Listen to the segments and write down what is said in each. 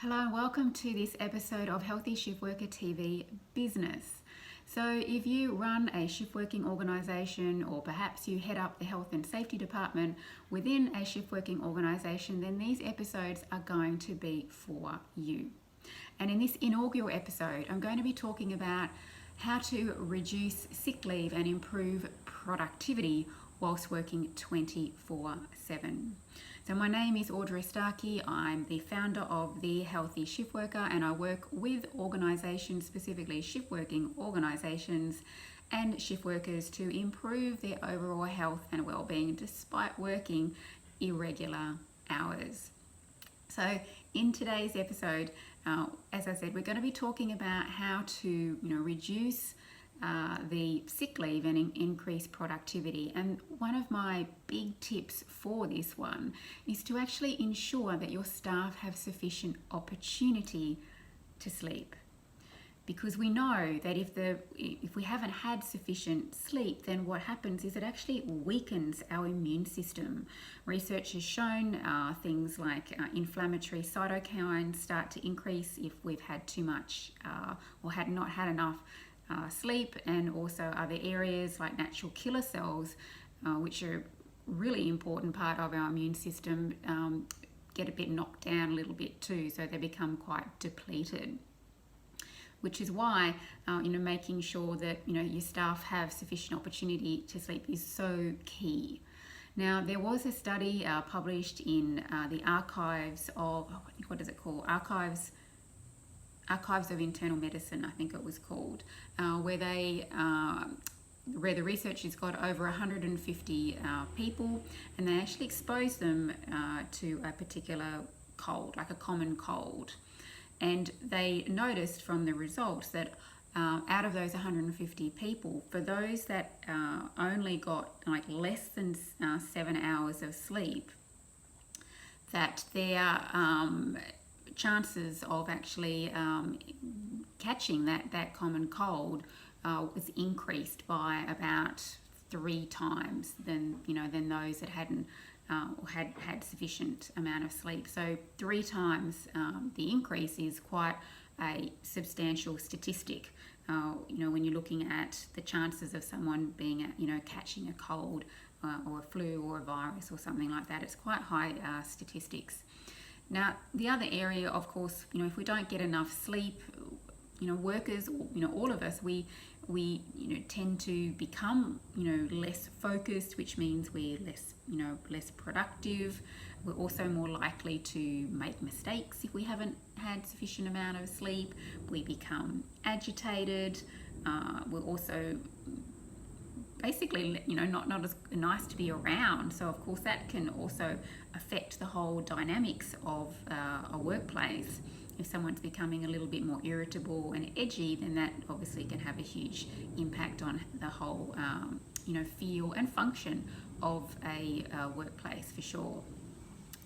Hello and welcome to this episode of Healthy Shift Worker TV Business. So if you run a shift working organisation or perhaps you head up the health and safety department within a shift working organisation, then these episodes are going to be for you. And in this inaugural episode, I'm going to be talking about how to reduce sick leave and improve productivity whilst working 24/7. So my name is Audrey Starkey. I'm the founder of The Healthy Shift Worker, and I work with organisations, specifically shift working organisations and shift workers, to improve their overall health and well-being despite working irregular hours. So in today's episode, as I said, we're going to be talking about how to reduce the sick leave and increase productivity. And one of my big tips for this one is to actually ensure that your staff have sufficient opportunity to sleep. Because we know that if we haven't had sufficient sleep, then what happens is it actually weakens our immune system. Research has shown things like inflammatory cytokines start to increase if we've had too much or had not had enough sleep, and also other areas like natural killer cells, which are a really important part of our immune system, get a bit knocked down a little bit too, so they become quite depleted. Which is why making sure that your staff have sufficient opportunity to sleep is so key. Now, there was a study published in the Archives of Archives of Internal Medicine, I think it was called, where the researchers got over 150 people, and they actually exposed them to a particular cold, like a common cold. And they noticed from the results that out of those 150 people, for those that only got like less than 7 hours of sleep, that their chances of actually catching that common cold was increased by about 3 times than those that hadn't or had sufficient amount of sleep. So 3 times the increase is quite a substantial statistic. When you're looking at the chances of someone being catching a cold or a flu or a virus or something like that, it's quite high statistics. Now, the other area, of course, if we don't get enough sleep, workers, all of us, we tend to become, less focused, which means we're less productive. We're also more likely to make mistakes if we haven't had sufficient amount of sleep. We become agitated. We're also basically, not as nice to be around. So of course that can also affect the whole dynamics of a workplace. If someone's becoming a little bit more irritable and edgy, then that obviously can have a huge impact on the whole, feel and function of a workplace, for sure.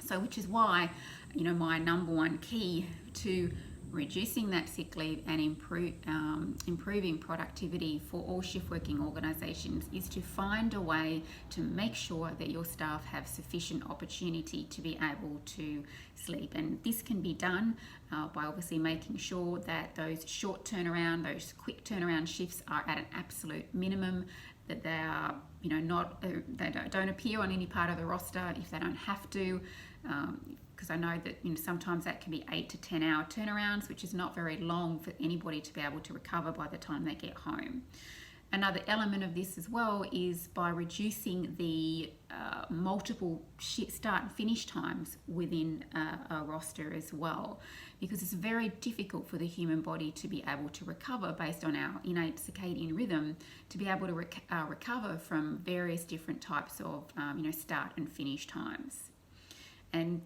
So which is why, my number one key to reducing that sick leave and improving productivity for all shift working organisations is to find a way to make sure that your staff have sufficient opportunity to be able to sleep. And this can be done by obviously making sure that those quick turnaround shifts are at an absolute minimum, that they are they don't appear on any part of the roster if they don't have to, because I know that sometimes that can be 8 to 10 hour turnarounds, which is not very long for anybody to be able to recover by the time they get home. Another element of this as well is by reducing the multiple start and finish times within a roster as well, because it's very difficult for the human body to be able to recover based on our innate circadian rhythm, to be able to recover from various different types of start and finish times. And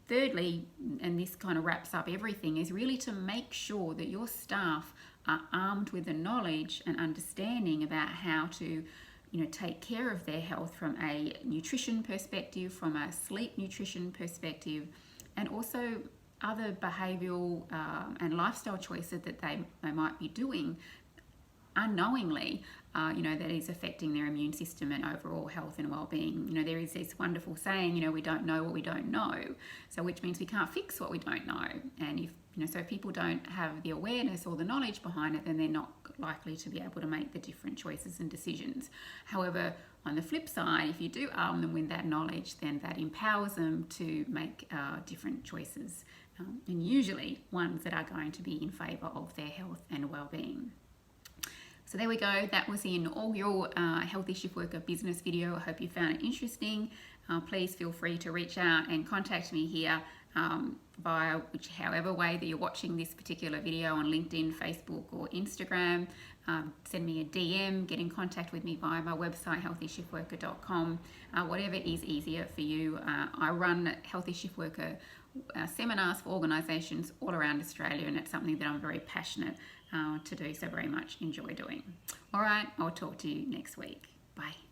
thirdly, and this kind of wraps up everything, is really to make sure that your staff are armed with the knowledge and understanding about how to take care of their health from a nutrition perspective, from a sleep nutrition perspective, and also other behavioural and lifestyle choices that they might be doing unknowingly, that is affecting their immune system and overall health and well-being. There is this wonderful saying, we don't know what we don't know, so which means we can't fix what we don't know. And if people don't have the awareness or the knowledge behind it, then they're not likely to be able to make the different choices and decisions. However, on the flip side, if you do arm them with that knowledge, then that empowers them to make different choices, and usually ones that are going to be in favour of their health and well-being. So there we go. That was the inaugural Healthy Shift Worker business video. I hope you found it interesting. Please feel free to reach out and contact me here via however way that you're watching this particular video, on LinkedIn, Facebook or Instagram. Send me a DM, get in contact with me via my website, healthyshiftworker.com, whatever is easier for you. I run Healthy Shift Worker seminars for organisations all around Australia, and it's something that I'm very passionate to do, so very much enjoy doing. All right, I'll talk to you next week. Bye.